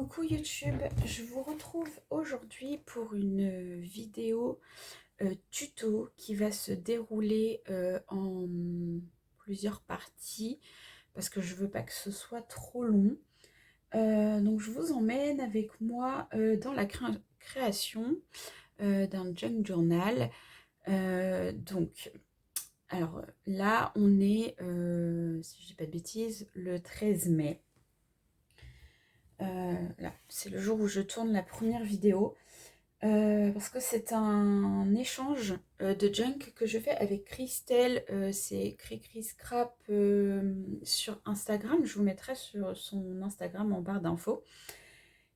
Coucou YouTube, je vous retrouve aujourd'hui pour une vidéo tuto qui va se dérouler en plusieurs parties parce que je veux pas que ce soit trop long. Donc je vous emmène avec moi dans la création d'un junk journal. Alors là on est, si je dis pas de bêtises, le 13 mai. Là, c'est le jour où je tourne la première vidéo parce que c'est un échange de junk que je fais avec Christelle, c'est Cricri Scrap sur Instagram. Je vous mettrai sur son Instagram en barre d'infos.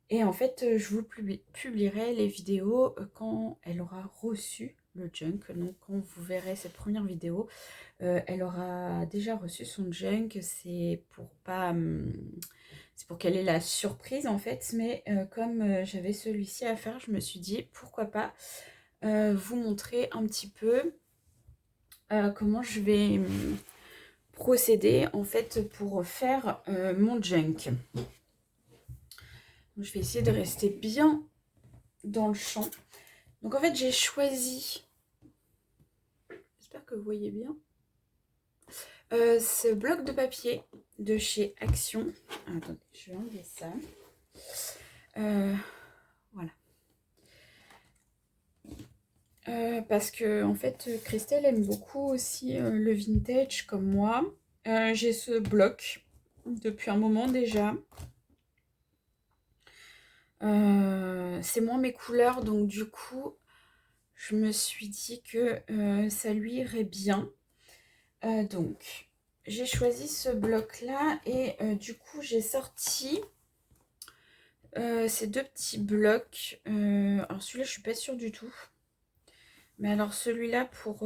Et en fait, je vous publierai les vidéos quand elle aura reçu le junk. Donc quand vous verrez cette première vidéo, elle aura déjà reçu son junk. C'est pour qu'elle ait la surprise en fait, mais comme j'avais celui-ci à faire, je me suis dit pourquoi pas vous montrer un petit peu comment je vais procéder en fait pour faire mon junk. Donc, je vais essayer de rester bien dans le champ. Donc en fait j'ai choisi, j'espère que vous voyez bien, ce bloc de papier de chez Action. Attendez, je vais enlever ça. Voilà. Parce que en fait Christelle aime beaucoup aussi le vintage comme moi. J'ai ce bloc depuis un moment déjà. C'est moins mes couleurs, donc du coup je me suis dit que ça lui irait bien. Donc j'ai choisi ce bloc là et du coup j'ai sorti ces deux petits blocs. Alors celui-là je suis pas sûre du tout. Mais alors celui-là pour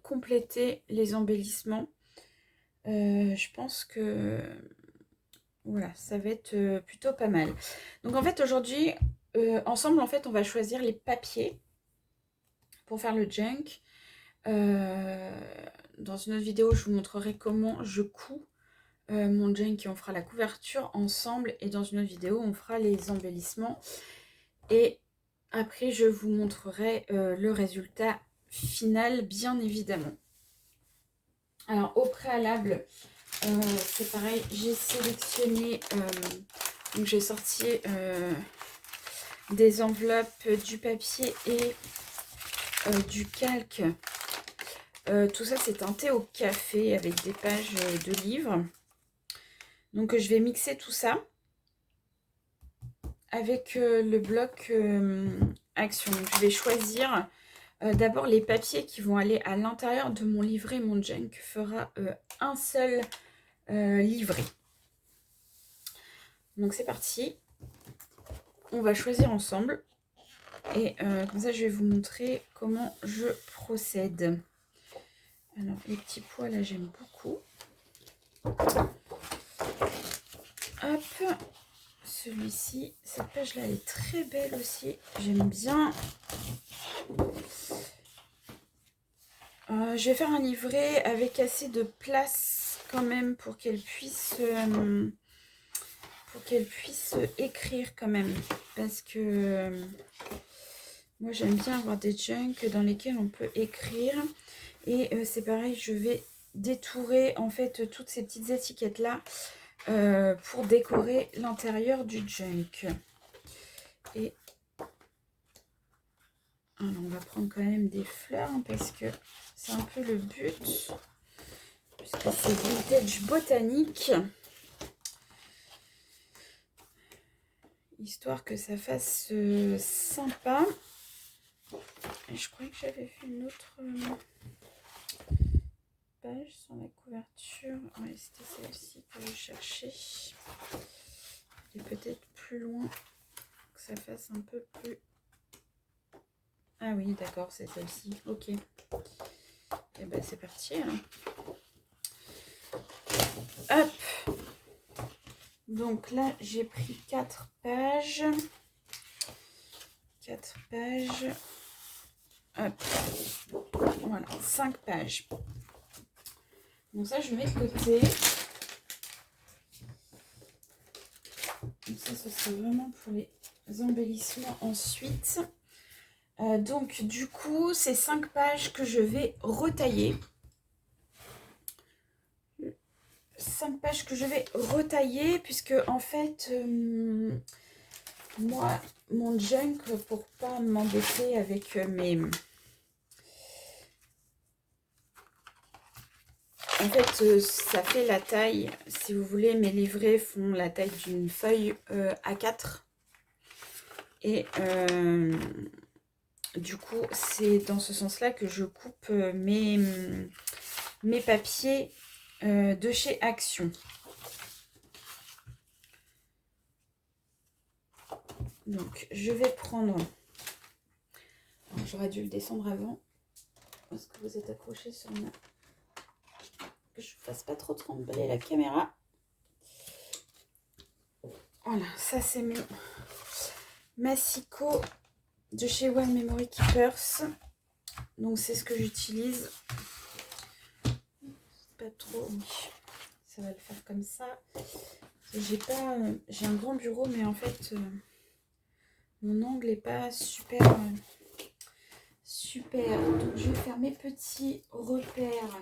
compléter les embellissements, je pense que voilà, ça va être plutôt pas mal. Donc en fait aujourd'hui, ensemble en fait on va choisir les papiers pour faire le junk. Dans une autre vidéo je vous montrerai comment je couds mon junk et on fera la couverture ensemble. Et dans une autre vidéo on fera les embellissements. Et après je vous montrerai le résultat final bien évidemment. Alors au préalable, c'est pareil, j'ai sélectionné, donc j'ai sorti des enveloppes, du papier et du calque. Tout ça c'est teinté au café avec des pages de livres. Donc je vais mixer tout ça avec le bloc Action. Donc, je vais choisir d'abord les papiers qui vont aller à l'intérieur de mon livret. Mon junk fera un seul livret. Donc c'est parti. On va choisir ensemble. Et comme ça je vais vous montrer comment je procède. Alors les petits pois là j'aime beaucoup. Hop. Celui-ci, cette page là elle est très belle aussi. J'aime bien. Je vais faire un livret avec assez de place quand même pour qu'elle puisse écrire quand même, parce que moi j'aime bien avoir des junks dans lesquels on peut écrire. Et c'est pareil, je vais détourer en fait toutes ces petites étiquettes là pour décorer l'intérieur du junk. Et alors on va prendre quand même des fleurs hein, parce que c'est un peu le but, puisque c'est vintage botanique, histoire que ça fasse sympa. Et je croyais que j'avais fait une autre page sur la couverture. Ouais, c'était celle-ci que je cherchais. Et peut-être plus loin, que ça fasse un peu plus... Ah oui, d'accord, c'est celle-ci. Ok. Et ben c'est parti. Hein. Hop. Donc là, j'ai pris 4 pages. 4 pages. Hop. Voilà, 5 pages. Donc ça, je mets de côté. Donc ça, ce sera sera vraiment pour les embellissements ensuite. Donc du coup, c'est 5 pages que je vais retailler. 5 pages que je vais retailler puisque en fait, moi, mon junk, pour pas m'embêter avec mes... En fait, ça fait la taille, si vous voulez, mes livrets font la taille d'une feuille A4. Et du coup, c'est dans ce sens-là que je coupe mes papiers de chez Action. Donc, je vais prendre... J'aurais dû le descendre avant. Parce que vous êtes accroché sur ma... Que je ne fasse pas trop trembler la caméra. Voilà, ça c'est mon massicot de chez One Memory Keepers. Donc c'est ce que j'utilise. Pas trop, oui. Ça va le faire comme ça. J'ai un grand bureau, mais en fait mon angle n'est pas super super. Donc je vais faire mes petits repères.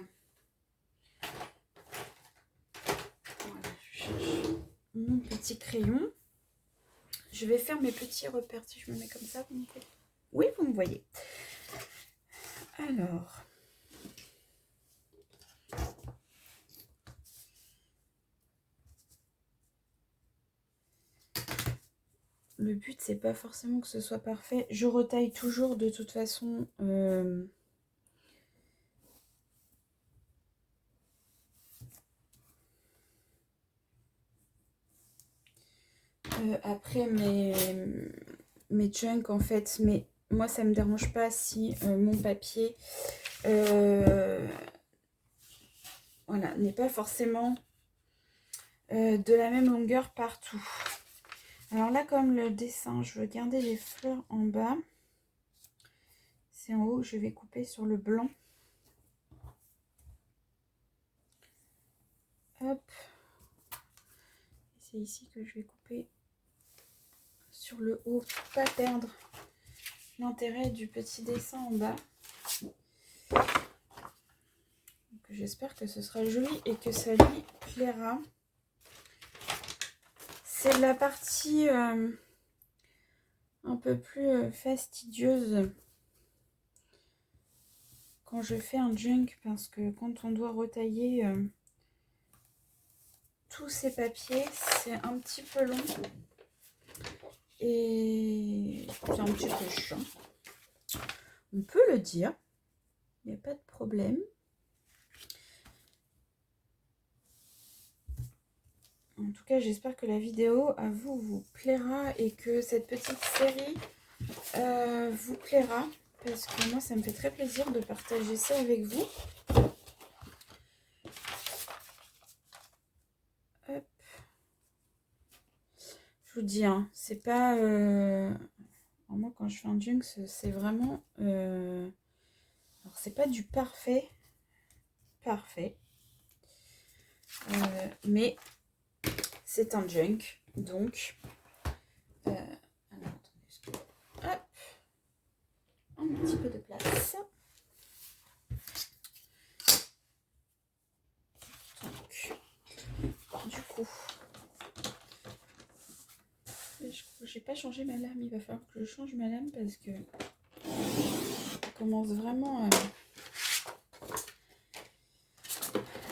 Voilà, je cherche mon petit crayon. Je vais faire mes petits repères. Si je me mets comme ça, vous me voyez? Oui, vous me voyez. Alors, le but, c'est pas forcément que ce soit parfait. Je retaille toujours de toute façon. Après mes chunks en fait, mais moi ça me dérange pas si mon papier voilà, n'est pas forcément de la même longueur partout. Alors là, comme le dessin, je veux garder les fleurs en bas, c'est en haut que je vais couper sur le blanc. Hop, c'est ici que je vais couper sur le haut pour pas perdre l'intérêt du petit dessin en bas. J'espère que ce sera joli et que ça lui plaira. C'est la partie un peu plus fastidieuse quand je fais un junk, parce que quand on doit retailler tous ces papiers, c'est un petit peu long et c'est un petit peu chiant. On peut le dire, il n'y a pas de problème. En tout cas, j'espère que la vidéo à vous plaira et que cette petite série vous plaira, parce que moi, ça me fait très plaisir de partager ça avec vous. Hop. Je vous dis, hein, c'est pas... moi, quand je fais un junk, c'est vraiment... alors, c'est pas du parfait. Mais c'est un junk, donc... alors, attendez, hop, un petit peu de place. Donc, du coup, j'ai pas changé ma lame. Il va falloir que je change ma lame parce que ça commence vraiment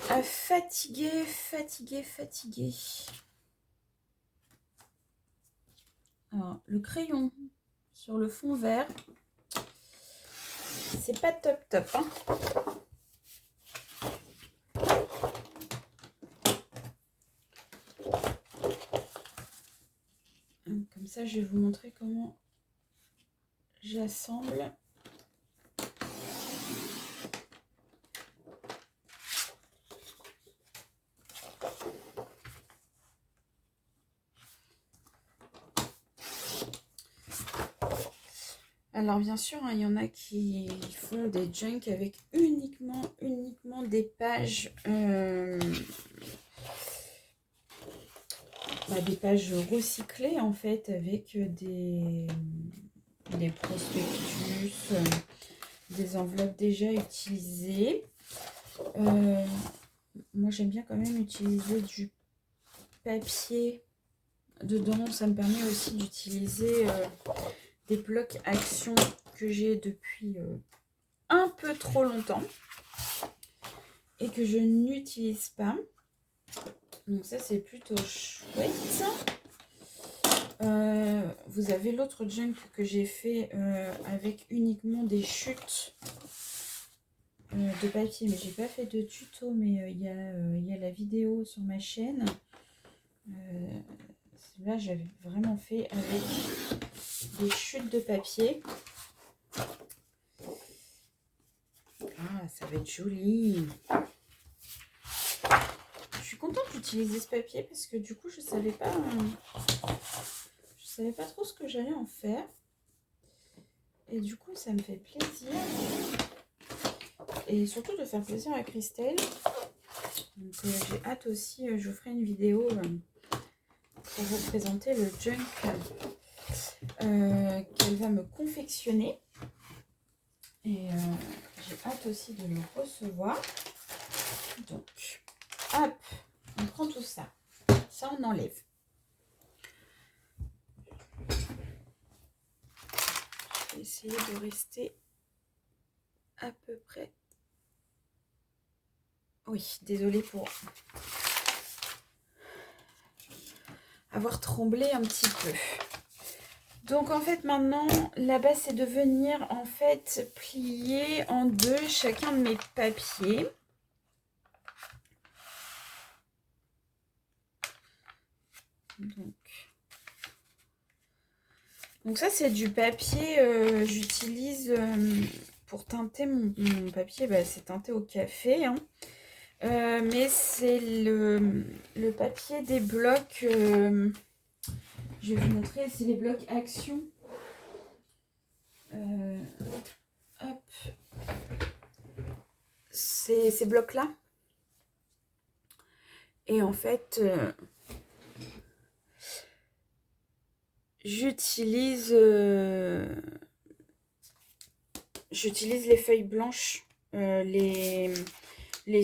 à fatiguer. Alors, le crayon sur le fond vert, c'est pas top, hein. Comme ça, je vais vous montrer comment j'assemble. Alors bien sûr, hein, il y en a qui font des junks avec uniquement des pages des pages recyclées en fait avec des prospectus, des enveloppes déjà utilisées. Moi j'aime bien quand même utiliser du papier dedans, ça me permet aussi d'utiliser des blocs actions que j'ai depuis un peu trop longtemps et que je n'utilise pas. Donc ça c'est plutôt chouette. Vous avez l'autre junk que j'ai fait avec uniquement des chutes de papier, mais j'ai pas fait de tuto, mais il y a la vidéo sur ma chaîne. Là j'avais vraiment fait avec des chutes de papier. Ah, ça va être joli. Je suis contente d'utiliser ce papier parce que du coup je savais pas trop ce que j'allais en faire. Et du coup ça me fait plaisir. Et surtout de faire plaisir à Christelle. Donc j'ai hâte aussi, je vous ferai une vidéo pour vous présenter le junk qu'elle va me confectionner. Et j'ai hâte aussi de le recevoir. Donc, hop, on prend tout ça. Ça, on enlève. Je vais essayer de rester à peu près. Oui, désolée pour avoir tremblé un petit peu. Donc en fait maintenant la base c'est de venir en fait plier en deux chacun de mes papiers. Donc ça c'est du papier, j'utilise pour teinter mon papier, c'est teinté au café. Hein. Mais c'est le papier des blocs, je vais vous montrer, c'est les blocs Action. Hop. Ces blocs-là. Et en fait, j'utilise les feuilles blanches, les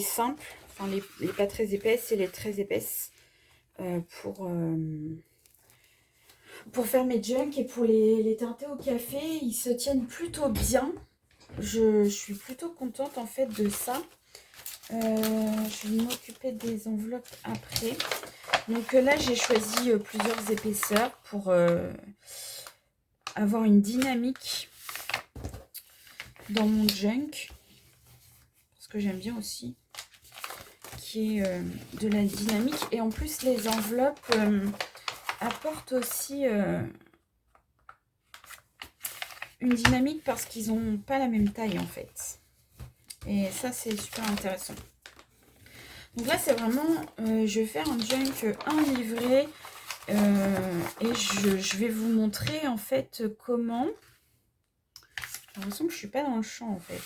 simples, enfin les pas très épaisses et les très épaisses pour faire mes junks et pour les teinter au café. Ils se tiennent plutôt bien. Je suis plutôt contente en fait de ça. Je vais m'occuper des enveloppes après. Donc là j'ai choisi plusieurs épaisseurs pour avoir une dynamique dans mon junk, parce que j'aime bien aussi qu'il y ait de la dynamique. Et en plus les enveloppes apportent aussi une dynamique parce qu'ils n'ont pas la même taille en fait. Et ça c'est super intéressant. Donc là c'est vraiment, je vais faire un junk un livret et je vais vous montrer en fait comment. J'ai l'impression que je suis pas dans le champ en fait.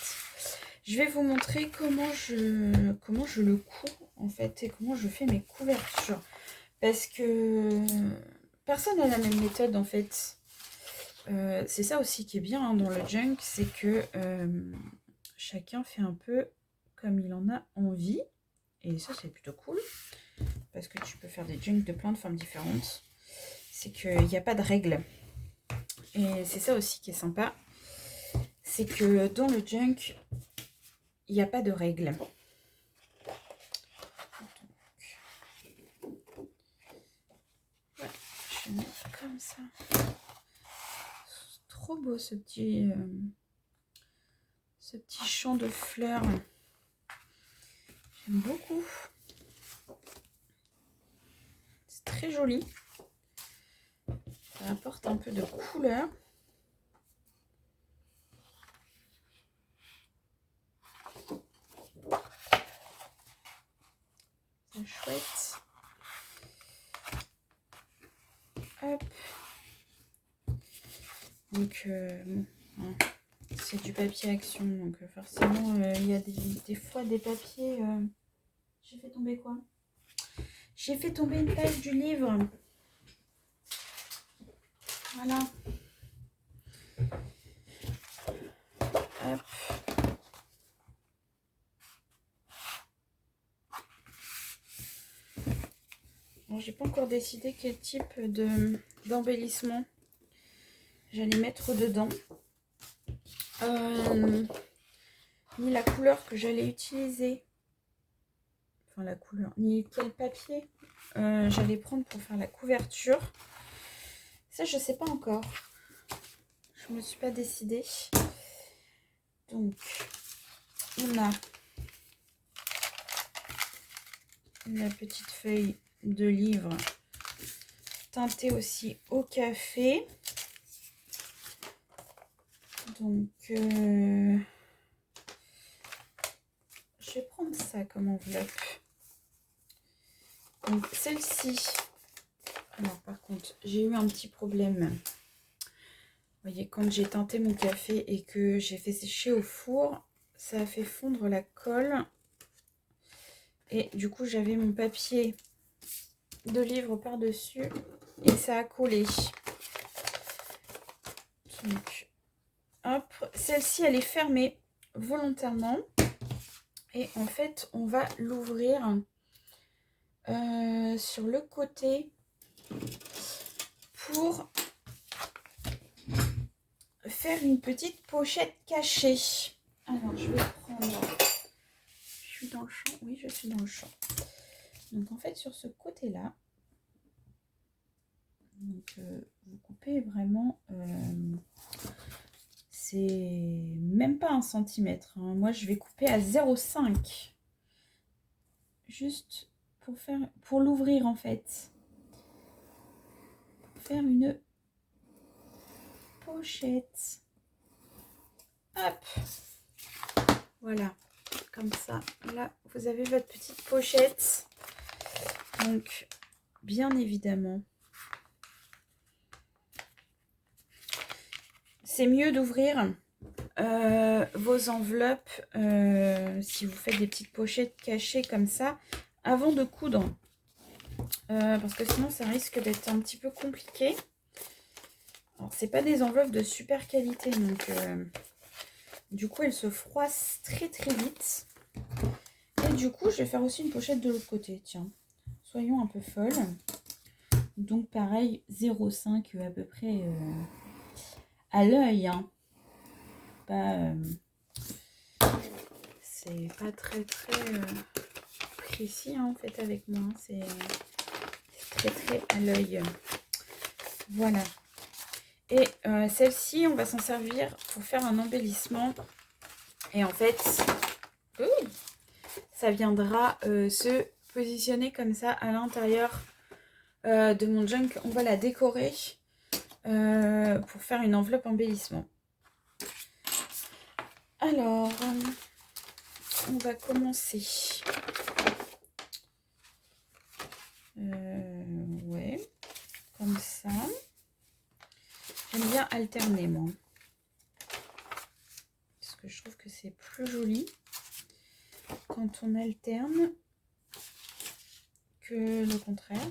Je vais vous montrer comment je le couds en fait et comment je fais mes couvertures. Parce que personne n'a la même méthode en fait. C'est ça aussi qui est bien dans le junk, c'est que chacun fait un peu comme il en a envie. Et ça c'est plutôt cool. Parce que tu peux faire des junks de plein de formes différentes. C'est qu'il n'y a pas de règles. Et c'est ça aussi qui est sympa. C'est que dans le junk, il n'y a pas de règles. Voilà, je vais mettre comme ça. C'est trop beau ce petit champ de fleurs. J'aime beaucoup. C'est très joli. Ça apporte un peu de couleur. C'est chouette. Hop. Donc, c'est du papier Action. Donc, forcément, il y a des fois des papiers. J'ai fait tomber quoi? J'ai fait tomber une page du livre. Voilà. Hop. Bon, j'ai pas encore décidé quel type d'embellissement j'allais mettre dedans. Ni la couleur que j'allais utiliser. Enfin, la couleur. Ni quel papier j'allais prendre pour faire la couverture. Ça, je sais pas encore. Je me suis pas décidée. Donc, on a la petite feuille de livre teintée aussi au café. Donc, je vais prendre ça comme enveloppe. Donc, celle-ci. Alors, par contre, j'ai eu un petit problème. Vous voyez, quand j'ai teinté mon café et que j'ai fait sécher au four, ça a fait fondre la colle. Et du coup, j'avais mon papier de livre par-dessus et ça a collé. Donc, hop, celle-ci, elle est fermée volontairement. Et en fait, on va l'ouvrir sur le côté pour faire une petite pochette cachée. Alors, je vais prendre... Je suis dans le champ. Oui, je suis dans le champ. Donc, en fait, sur ce côté-là, vous coupez vraiment... c'est même pas 1 centimètre. Hein. Moi, je vais couper à 0,5. Juste pour l'ouvrir, en fait. Pour faire une pochette. Hop. Voilà. Comme ça. Là, vous avez votre petite pochette. Donc, bien évidemment, c'est mieux d'ouvrir vos enveloppes si vous faites des petites pochettes cachées comme ça avant de coudre. Parce que sinon, ça risque d'être un petit peu compliqué. Alors, c'est pas des enveloppes de super qualité, donc du coup, elles se froissent très très vite. Et du coup, je vais faire aussi une pochette de l'autre côté. Tiens, soyons un peu folles. Donc pareil, 0,5 à peu près à l'œil. Hein. C'est pas très précis hein, en fait avec moi. Hein. C'est très très à l'œil. Voilà. Et celle-ci, on va s'en servir pour faire un embellissement. Et en fait, ça viendra se positionner comme ça à l'intérieur de mon junk. On va la décorer pour faire une enveloppe embellissement. Alors, on va commencer. Ouais, comme ça. J'aime bien alterner, moi. Parce que je trouve que c'est plus joli quand on alterne que le contraire.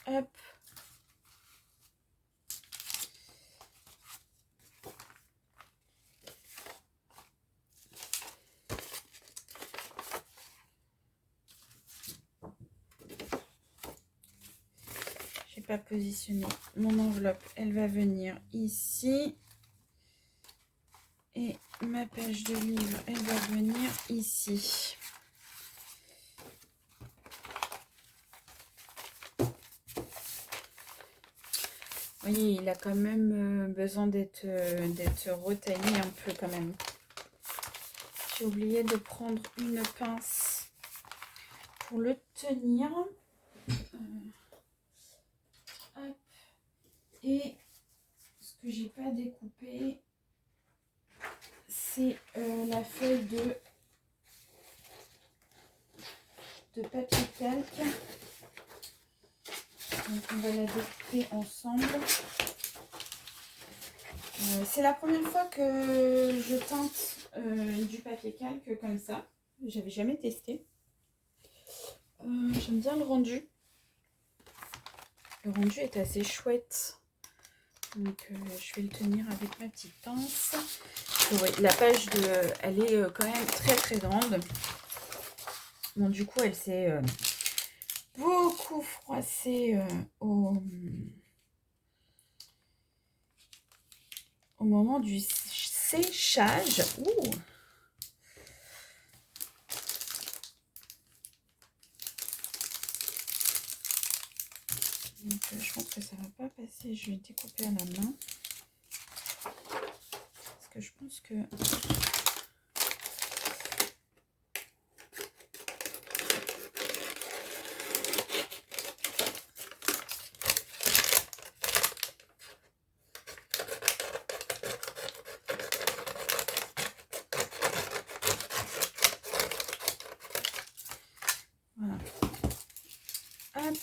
Hop. J'ai pas positionné mon enveloppe. Elle va venir ici. Et ma page de livre, elle va venir ici. Vous voyez, il a quand même besoin d'être retaillé un peu quand même. J'ai oublié de prendre une pince pour le tenir. Hop. Et ce que j'ai pas découpé, c'est la feuille de papier calque. Donc on va la découper ensemble. C'est la première fois que je teinte du papier calque comme ça. J'avais jamais testé. J'aime bien le rendu. Le rendu est assez chouette. Donc je vais le tenir avec ma petite pince. Ouais, la page elle est quand même très très grande. Bon, du coup, elle s'est beaucoup froissée au moment du séchage. Ouh. Donc, je pense que ça va pas passer. Je vais découper à la main. Parce que je pense que... Voilà. Hop.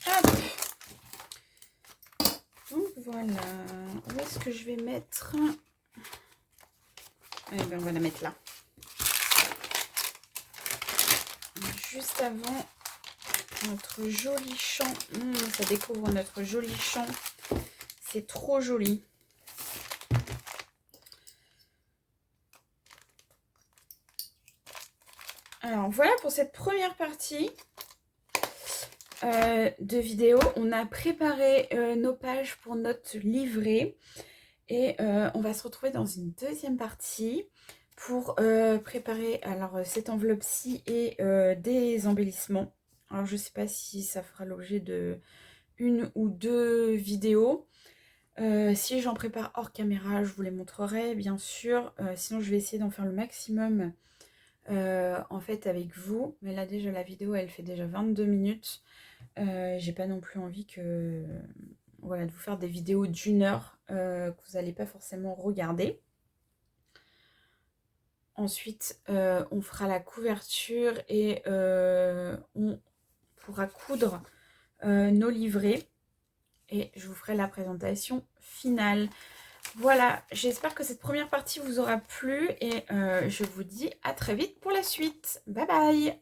Hop. Donc voilà. Où est-ce que je vais mettre? Eh bien, on va la mettre là. Juste avant notre joli champ. Ça découvre notre joli champ. C'est trop joli. Alors voilà pour cette première partie de vidéo. On a préparé nos pages pour notre livret. Et on va se retrouver dans une deuxième partie pour préparer alors cette enveloppe-ci et des embellissements. Alors je ne sais pas si ça fera l'objet de une ou deux vidéos. Si j'en prépare hors caméra, je vous les montrerai bien sûr. Sinon je vais essayer d'en faire le maximum en fait avec vous. Mais là déjà la vidéo elle fait déjà 22 minutes. J'ai pas non plus envie que... Voilà, de vous faire des vidéos d'1 heure que vous n'allez pas forcément regarder. Ensuite, on fera la couverture et on pourra coudre nos livrets. Et je vous ferai la présentation finale. Voilà, j'espère que cette première partie vous aura plu et je vous dis à très vite pour la suite. Bye bye!